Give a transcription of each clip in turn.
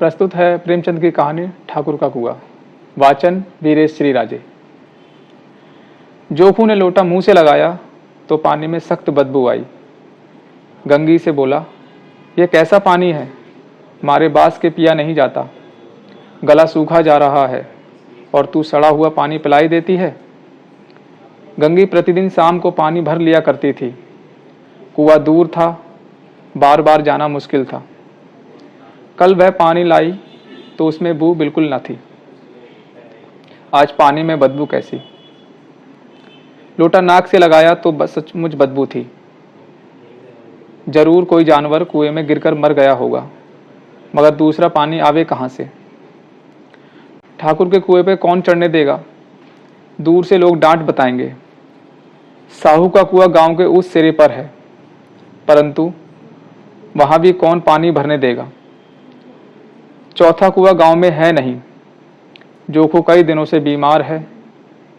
प्रस्तुत है प्रेमचंद की कहानी ठाकुर का कुआं। वाचन वीरेश श्री राजे। जोखू ने लोटा मुंह से लगाया तो पानी में सख्त बदबू आई। गंगी से बोला, यह कैसा पानी है, मारे बास के पिया नहीं जाता। गला सूखा जा रहा है और तू सड़ा हुआ पानी पिलाई देती है। गंगी प्रतिदिन शाम को पानी भर लिया करती थी। कुआं दूर था, बार बार जाना मुश्किल था। कल वह पानी लाई तो उसमें बू बिल्कुल न थी। आज पानी में बदबू कैसी। लोटा नाक से लगाया तो सचमुच बदबू थी। जरूर कोई जानवर कुएं में गिरकर मर गया होगा, मगर दूसरा पानी आवे कहां से। ठाकुर के कुएं पे कौन चढ़ने देगा। दूर से लोग डांट बताएंगे। साहू का कुआं गांव के उस सिरे पर है, परंतु वहां भी कौन पानी भरने देगा। चौथा कुआं गांव में है नहीं। जोखू कई दिनों से बीमार है।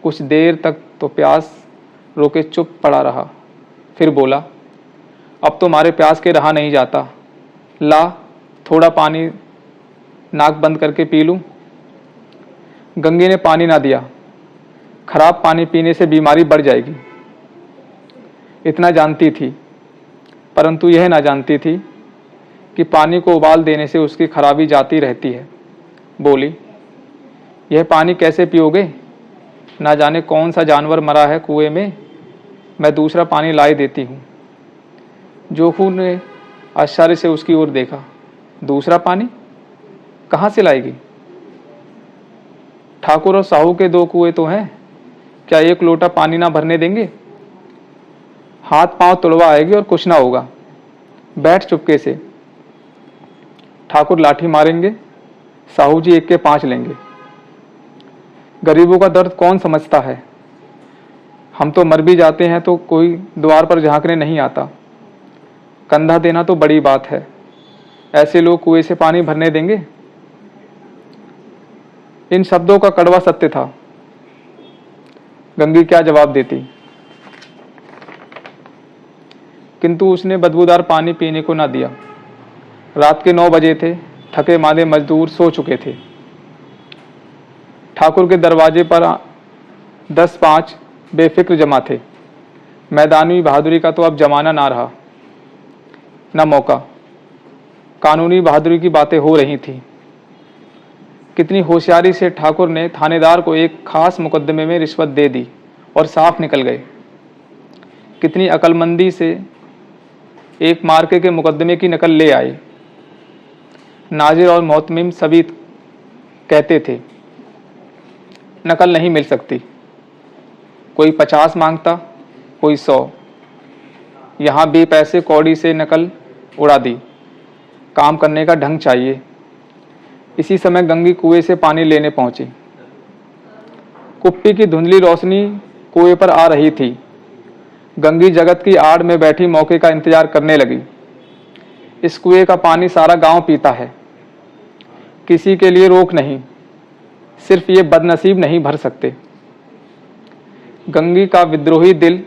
कुछ देर तक तो प्यास रोके चुप पड़ा रहा, फिर बोला, अब तो मारे प्यास के रहा नहीं जाता। ला थोड़ा पानी नाक बंद करके पी लूं। गंगी ने पानी ना दिया। खराब पानी पीने से बीमारी बढ़ जाएगी। इतना जानती थी, परंतु यह ना जानती थी कि पानी को उबाल देने से उसकी खराबी जाती रहती है। बोली, यह पानी कैसे पियोगे, ना जाने कौन सा जानवर मरा है कुएं में, मैं दूसरा पानी लाई देती हूँ। जोखू ने आश्चर्य से उसकी ओर देखा। दूसरा पानी कहाँ से लाएगी। ठाकुर और साहू के दो कुएं तो हैं, क्या एक लोटा पानी ना भरने देंगे। हाथ पांव तुड़वा आएगी और कुछ ना होगा। बैठ चुपके से। ठाकुर लाठी मारेंगे, साहू जी एक के 5 लेंगे। गरीबों का दर्द कौन समझता है। हम तो मर भी जाते हैं तो कोई द्वार पर झांकने नहीं आता। कंधा देना तो बड़ी बात है, ऐसे लोग कुएं से पानी भरने देंगे। इन शब्दों का कड़वा सत्य था। गंगी क्या जवाब देती, किंतु उसने बदबूदार पानी पीने को ना दिया। रात के 9 बजे थे। थके मांदे मजदूर सो चुके थे। ठाकुर के दरवाजे पर 10-5 बेफिक्र जमा थे। मैदानी बहादुरी का तो अब जमाना ना रहा, न मौका। कानूनी बहादुरी की बातें हो रही थी। कितनी होशियारी से ठाकुर ने थानेदार को एक खास मुकदमे में रिश्वत दे दी और साफ निकल गए। कितनी अकलमंदी से एक मार्के के मुकदमे की नकल ले आए। नाजिर और मोहतमिम सभी कहते थे, नकल नहीं मिल सकती। कोई 50 मांगता, कोई 100। यहाँ बेपैसे कौड़ी से नकल उड़ा दी। काम करने का ढंग चाहिए। इसी समय गंगी कुएं से पानी लेने पहुंची। कुप्पी की धुंधली रोशनी कुएं पर आ रही थी। गंगी जगत की आड़ में बैठी मौके का इंतजार करने लगी। इस कुएं का पानी सारा गांव पीता है, किसी के लिए रोक नहीं। सिर्फ ये बदनसीब नहीं भर सकते। गंगी का विद्रोही दिल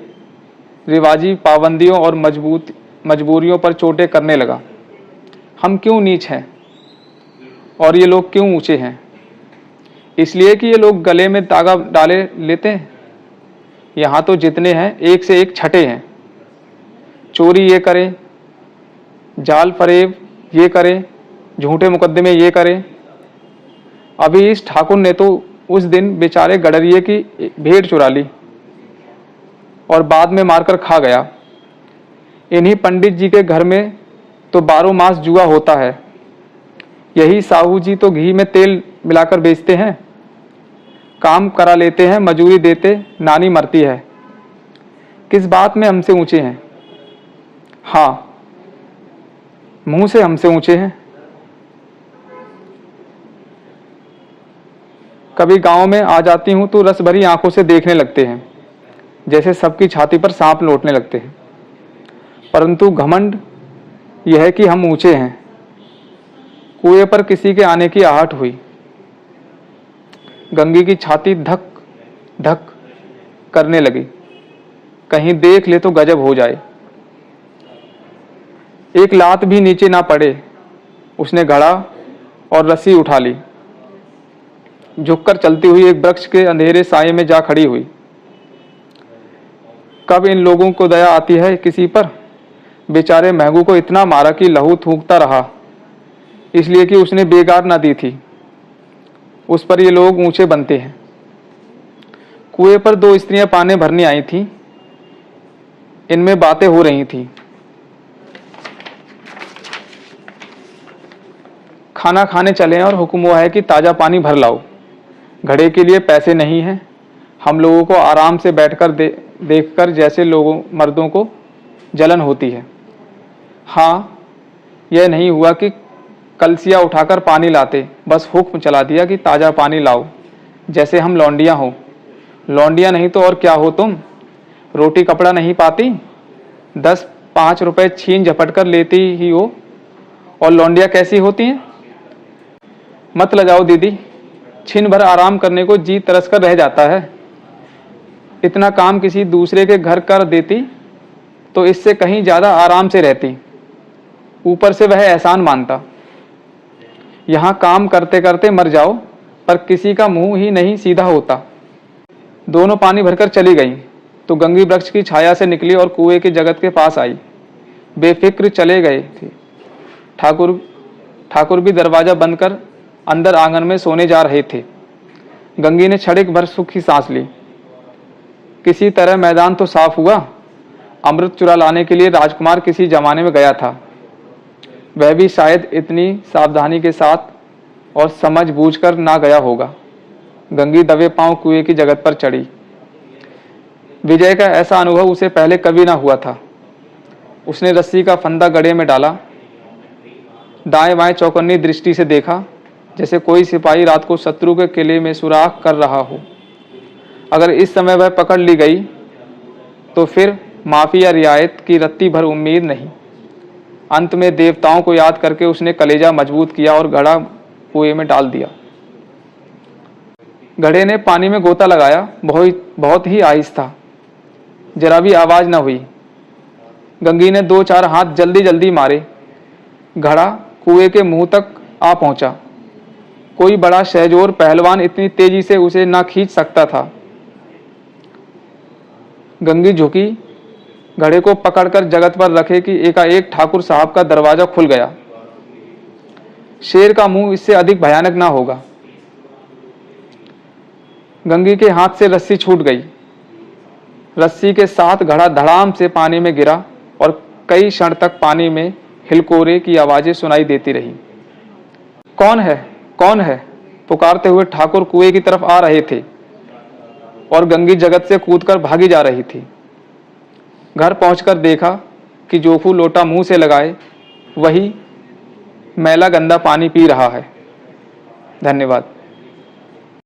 रिवाजी पाबंदियों और मजबूरियों पर चोटें करने लगा। हम क्यों नीच हैं और ये लोग क्यों ऊंचे हैं। इसलिए कि ये लोग गले में तागा डाले लेते हैं। यहाँ तो जितने हैं एक से एक छठे हैं। चोरी ये करें, जाल फरेब ये करें, झूठे मुकदमे ये करें। अभी इस ठाकुर ने तो उस दिन बेचारे गडरिये की भेड़ चुरा ली और बाद में मारकर खा गया। इन्हीं पंडित जी के घर में तो 12 मास जुआ होता है। यही साहू जी तो घी में तेल मिलाकर बेचते हैं। काम करा लेते हैं, मजूरी देते, नानी मरती है। किस बात में हमसे ऊंचे हैं। हाँ, मुंह से हमसे ऊंचे हैं। कभी गांव में आ जाती हूं तो रस भरी आंखों से देखने लगते हैं, जैसे सबकी छाती पर सांप लौटने लगते हैं। परंतु घमंड यह है कि हम ऊंचे हैं। कुएं पर किसी के आने की आहट हुई। गंगी की छाती धक धक करने लगी। कहीं देख ले तो गजब हो जाए। एक लात भी नीचे ना पड़े। उसने घड़ा और रस्सी उठा ली। झुककर चलती हुई एक वृक्ष के अंधेरे साये में जा खड़ी हुई। कब इन लोगों को दया आती है किसी पर। बेचारे महबू को इतना मारा कि लहू थूकता रहा, इसलिए कि उसने बेगार ना दी थी। उस पर ये लोग ऊंचे बनते हैं। कुएं पर दो स्त्रियां पानी भरने आई थीं। इनमें बातें हो रही थीं। खाना खाने चले और हुक्म हुआ है कि ताज़ा पानी भर लाओ। घड़े के लिए पैसे नहीं हैं। हम लोगों को आराम से बैठकर देखकर जैसे लोगों मर्दों को जलन होती है। हाँ, यह नहीं हुआ कि कलसिया उठाकर पानी लाते, बस हुक्म चला दिया कि ताज़ा पानी लाओ, जैसे हम लौंडियाँ हो। लौंडियाँ नहीं तो और क्या हो तुम। रोटी कपड़ा नहीं पाती, 10-5 रुपए छीन झपट कर लेती ही हो। और लौंडियाँ कैसी होती हैं। मत लजाओ दीदी, छिन भर आराम करने को जी तरस कर रह जाता है। इतना काम किसी दूसरे के घर कर देती तो इससे कहीं ज़्यादा आराम से रहती। ऊपर से वह एहसान मानता। यहाँ काम करते करते मर जाओ, पर किसी का मुंह ही नहीं सीधा होता। दोनों पानी भरकर चली गईं तो गंगी वृक्ष की छाया से निकली और कुएं के जगत के पास आई। बेफिक्र चले गए थे। ठाकुर भी दरवाजा बंद कर अंदर आंगन में सोने जा रहे थे। गंगी ने क्षणिक भर सुख की सांस ली। किसी तरह मैदान तो साफ हुआ। अमृत चुरा लाने के लिए राजकुमार किसी जमाने में गया था। वह भी शायद इतनी सावधानी के साथ और समझ बूझकर ना गया होगा। गंगी दबे पांव कुएं की जगत पर चढ़ी। विजय का ऐसा अनुभव उसे पहले कभी ना हुआ था। उसने रस्सी का फंदा गड्ढे में डाला, दाएं बाएं चौकन्नी दृष्टि से देखा, जैसे कोई सिपाही रात को शत्रु के किले में सुराख कर रहा हो। अगर इस समय वह पकड़ ली गई तो फिर माफी या रियायत की रत्ती भर उम्मीद नहीं। अंत में देवताओं को याद करके उसने कलेजा मजबूत किया और घड़ा कुएं में डाल दिया। घड़े ने पानी में गोता लगाया, बहुत ही आहिस्ता, जरा भी आवाज न हुई। गंगी ने 2-4 हाथ जल्दी जल्दी मारे। घड़ा कुएं के मुंह तक आ पहुंचा। कोई बड़ा शहजोर पहलवान इतनी तेजी से उसे ना खींच सकता था। गंगी झुकी, घड़े को पकड़कर जगत पर रखे कि एकाएक ठाकुर साहब का दरवाजा खुल गया। शेर का मुंह इससे अधिक भयानक ना होगा। गंगी के हाथ से रस्सी छूट गई। रस्सी के साथ घड़ा धड़ाम से पानी में गिरा और कई क्षण तक पानी में हिलकोरे की आवाजें सुनाई देती रही। कौन है, कौन है, पुकारते हुए ठाकुर कुएं की तरफ आ रहे थे और गंगी जगत से कूदकर भागी जा रही थी। घर पहुंचकर देखा कि जोफू लोटा मुंह से लगाए वही मैला गंदा पानी पी रहा है। धन्यवाद।